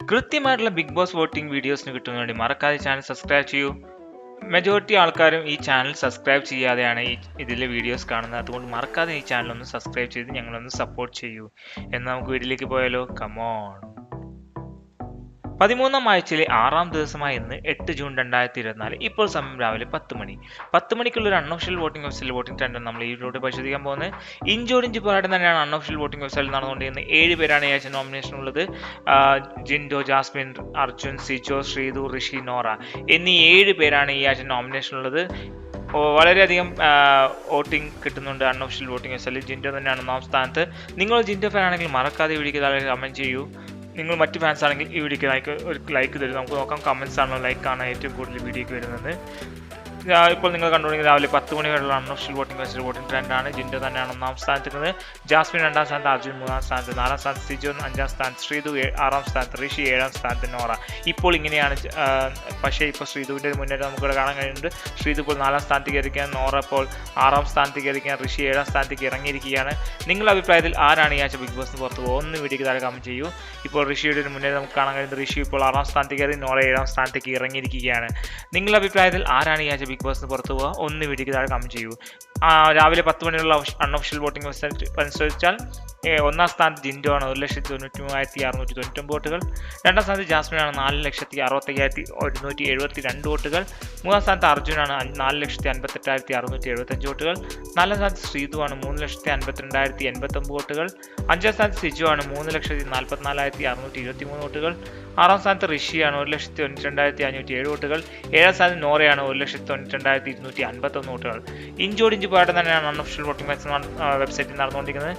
കൃത്യമായിട്ടുള്ള big boss voting വീഡിയോസിന് കിട്ടുന്നതിന് വേണ്ടി മറക്കാതെ ചാനൽ സബ്സ്ക്രൈബ് ചെയ്യൂ. മെജോറിറ്റി ആൾക്കാരും ഈ ചാനൽ സബ്സ്ക്രൈബ് ചെയ്യാതെയാണ് ഇതിലെ വീഡിയോസ് കാണുന്നത്. അതുകൊണ്ട് മറക്കാതെ ഈ ചാനൽ ഒന്ന് സബ്സ്ക്രൈബ് ചെയ്ത് ഞങ്ങളൊന്ന് സപ്പോർട്ട് ചെയ്യൂ. എന്നാൽ നമുക്ക് വീഡിയോയിലേക്ക് പോയാലോ? കമോൺ. 13ാം ആഴ്ചയിലെ 6ാം ദിവസമായ ഇന്ന് 8 ജൂൺ 2024. ഇപ്പോൾ സമയം രാവിലെ 10 മണി. 10 മണിക്കുള്ള ഒരു അൺഒഫീഷ്യൽ വോട്ടിംഗ് വെബ്സൈറ്റിൽ വോട്ടിംഗ് ട്രെൻഡ് നമ്മൾ ഈ വീഡിയോയിൽ പരിശോധിക്കാൻ പോകുന്നത്. ഇഞ്ചോടിഞ്ച് പോരാട്ടം തന്നെയാണ് അൺഒഫീഷ്യൽ വോട്ടിംഗ് വെബ്സൈറ്റിൽ നടന്നുകൊണ്ടിരുന്നത്. 7 പേരാണ് ഈ ആഴ്ച നോമിനേഷൻ ഉള്ളത്. ജിൻഡോ, ജാസ്മിൻ, അർജുൻ, സിജോ, ശ്രീതു, ഋഷി, നോറ എന്നീ 7 പേരാണ് ഈ ആഴ്ച നോമിനേഷൻ ഉള്ളത്. വളരെയധികം വോട്ടിംഗ് കിട്ടുന്നുണ്ട് അൺഒഫീഷ്യൽ വോട്ടിംഗ് വെബ്സൈറ്റിൽ. ജിൻഡോ തന്നെയാണ് 1ാം സ്ഥാനത്ത്. നിങ്ങൾ ജിൻഡോ ഫാൻ ആണെങ്കിൽ മറക്കാതെ വീഡിയോക്ക് താഴെ കമൻറ്റ് ചെയ്യൂ. നിങ്ങൾ മറ്റ് ഫാൻസ് ആണെങ്കിൽ ഈ വീഡിയോക്ക് ഒരു ലൈക്ക് തരും. നമുക്ക് നോക്കാം കമൻസ് ആണോ ലൈക്കാണോ ഏറ്റവും കൂടുതൽ വീഡിയോക്ക് വരുന്നത്. ഇപ്പോൾ നിങ്ങൾ കണ്ടുകൊണ്ടിരിക്കുന്നത് രാവിലെ 10 മണി വരെയുള്ള അൺഒഫീഷ്യൽ വോട്ടിംഗ് വെബ്സൈറ്റ് വോട്ടിംഗ് ട്രെൻഡാണ്. ജിൻഡോ തന്നെയാണ് 1ാം സ്ഥാനത്ത്. ജാസ്മിൻ 2ാം സ്ഥാനത്ത്, അർജുൻ 3ാം സ്ഥാനത്ത്, 4ാം സ്ഥാനത്ത് സിജോ, 5ാം സ്ഥാനത്ത് ശ്രീതു, 6ാം സ്ഥാനത്ത് ഋഷി, 7ാം സ്ഥാനത്ത് നോറ. ഇപ്പോൾ ഇങ്ങനെയാണ്. പക്ഷേ ഇപ്പോൾ ശ്രീതുവിൻ്റെ മുന്നേറ്റം നമുക്കിവിടെ കാണാൻ കഴിയുന്നുണ്ട്. ശ്രീതു ഇപ്പോൾ 4ാം സ്ഥാനത്തേക്ക് ഇരിക്കുകയാണ്, നോറ ഇപ്പോൾ 6ാം സ്ഥാനത്തേക്ക് ഇരിക്കുകയാണ്, ഋഷി 7ാം സ്ഥാനത്തേക്ക് ഇറങ്ങിയിരിക്കുകയാണ്. നിങ്ങളുടെ അഭിപ്രായത്തിൽ ആരാണ് ഈ ആഴ്ച ബിഗ് ബോസിന് പുറത്ത് പോകുക? ഒന്ന് വീഡിയോക്ക് താഴെ കമൻറ്റ് ചെയ്യൂ. ഇപ്പോൾ ഋഷിയുടെ ഒരു മുന്നേറ്റം നമുക്ക് കാണാൻ കഴിയുന്നത്. ഋഷി ഇപ്പോൾ 6ാം സ്ഥാനത്തേക്ക് കയറി, നോറ 7ാം സ്ഥാനത്തേക്ക് ഇറങ്ങിയിരിക്കുകയാണ്. നിങ്ങളുടെ അഭിപ്രായത്തിൽ ആരാണ് ഈ ആഴ്ച ബിഗ് ബോസിന് പുറത്ത് പോകുക? ഒന്ന് വീഡിയോക്ക് താഴെ കമൻറ്റ് ചെയ്യൂ. രാവിലെ 10 മണിയുള്ള അൺഒഫീഷ്യൽ വോട്ടിംഗ് വെബ്സൈറ്റ് പരിശോധിച്ചാൽ 1ാം സ്ഥാനത്ത് ജിൻഡോ ആണ് 1,93,699 വോട്ടുകൾ. 2ാം സ്ഥാനത്ത് ജാസ്മിനാണ് 4,65,172 വോട്ടുകൾ. 3ാം സ്ഥാനത്ത് അർജുനാണ് 4,58,675 വോട്ടുകൾ. 4ാം സ്ഥാനത്ത് ശ്രീതു ആണ് 3,52,089 വോട്ടുകൾ. 5ാം സ്ഥാനത്ത് സിജു ആണ് 3,44,623 വോട്ടുകൾ. 6ാം സ്ഥാനത്ത് ഋഷിയാണ് 1,92,507 വോട്ടുകൾ. 7ാം സ്ഥാനത്ത് നോറയാണ് 1,92,251 വോട്ടുകൾ. ഇഞ്ചോടിഞ്ച് പോരാട്ടം തന്നെയാണ് അൺഒഫീഷ്യൽ വോട്ടിംഗ് വെബ്സൈറ്റിൽ നടന്നുകൊണ്ടിരിക്കുന്നത്.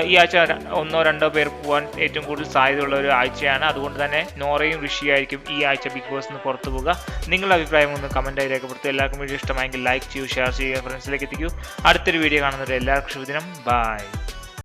ഈ ആഴ്ച 1-2 പേർ പോകാൻ ഏറ്റവും കൂടുതൽ സാധ്യതയുള്ള ഒരു ആഴ്ചയാണ്. അതുകൊണ്ട് തന്നെ നോറയും ഋഷിയായിരിക്കും ഈ ആഴ്ച ബിഗ് ബോസിന് പുറത്തു പോകുക. നിങ്ങളുടെ അഭിപ്രായം ഒന്ന് കമൻറ്റായി രേഖപ്പെടുത്തുക. എല്ലാവർക്കും വീഡിയോ ഇഷ്ടമായെങ്കിൽ ലൈക്ക് ചെയ്യൂ, ഷെയർ ചെയ്യുക, ഫ്രണ്ട്സിലേക്ക് എത്തിക്കൂ. അടുത്തൊരു വീഡിയോ കാണുന്നവരെ എല്ലാവർക്കും ശുഭദിനം. ബൈ.